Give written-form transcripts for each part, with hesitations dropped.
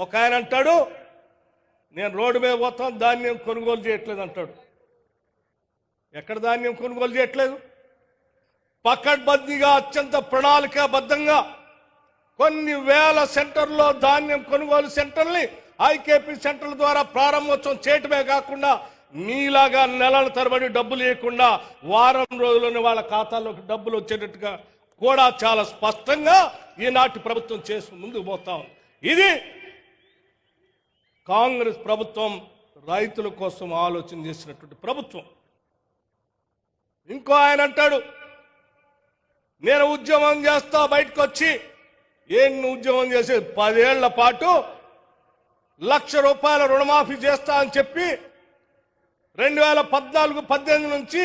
ఒక ఆయన అంటాడు నేను రోడ్డు మీద పోతాను ధాన్యం కొనుగోలు చేయట్లేదు అంటాడు. ఎక్కడ ధాన్యం కొనుగోలు చేయట్లేదు? పకడ్బందీగా అత్యంత ప్రణాళికాబద్ధంగా కొన్ని వేల సెంటర్లో ధాన్యం కొనుగోలు సెంటర్ని ఐకేపీ సెంటర్ల ద్వారా ప్రారంభోత్సవం చేయటమే కాకుండా మీలాగా నెలల తరబడి డబ్బులు ఇవ్వకుండా వారం రోజుల్లోనే వాళ్ళ ఖాతాల్లోకి డబ్బులు వచ్చేటట్టుగా కూడా చాలా స్పష్టంగా ఈనాటి ప్రభుత్వం చేసి ముందుకు పోతాం. ఇది కాంగ్రెస్ ప్రభుత్వం రైతుల కోసం ఆలోచన చేసినటువంటి ప్రభుత్వం. ఇంకో ఆయన అంటాడు నేను ఉద్యమం చేస్తా బయటకు వచ్చి. ఏం ఉద్యమం చేసేది? 10 ఏళ్ల పాటు ₹1,00,000 రుణమాఫీ చేస్తా అని చెప్పి 2014-18 నుంచి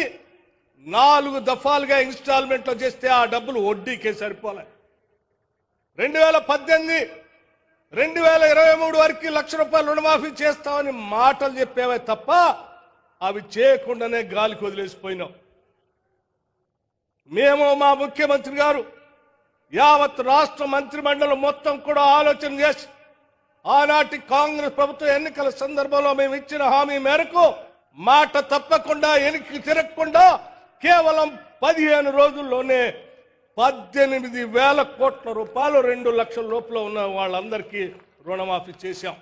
4 దఫాలుగా ఇన్స్టాల్మెంట్లో చేస్తే ఆ డబ్బులు వడ్డీకే సరిపోలే. 2018-2023 వరకు ₹1,00,000 రుణమాఫీ చేస్తామని మాటలు చెప్పేవే తప్ప అవి చేయకుండానే గాలికి వదిలేసిపోయినాం. మేము మా ముఖ్యమంత్రి గారు యావత్ రాష్ట్ర మంత్రిమండలి మొత్తం కూడా ఆలోచన చేసి ఆనాటి కాంగ్రెస్ ప్రభుత్వ ఎన్నికల సందర్భంలో మేము ఇచ్చిన హామీ మేరకు మాట తప్పకుండా వెనక్కి తిరగకుండా కేవలం 15 రోజుల్లోనే 18,000 కోట్ల రూపాయలు 2 లక్షల లోపల ఉన్న వాళ్ళందరికీ రుణమాఫీ చేశాం.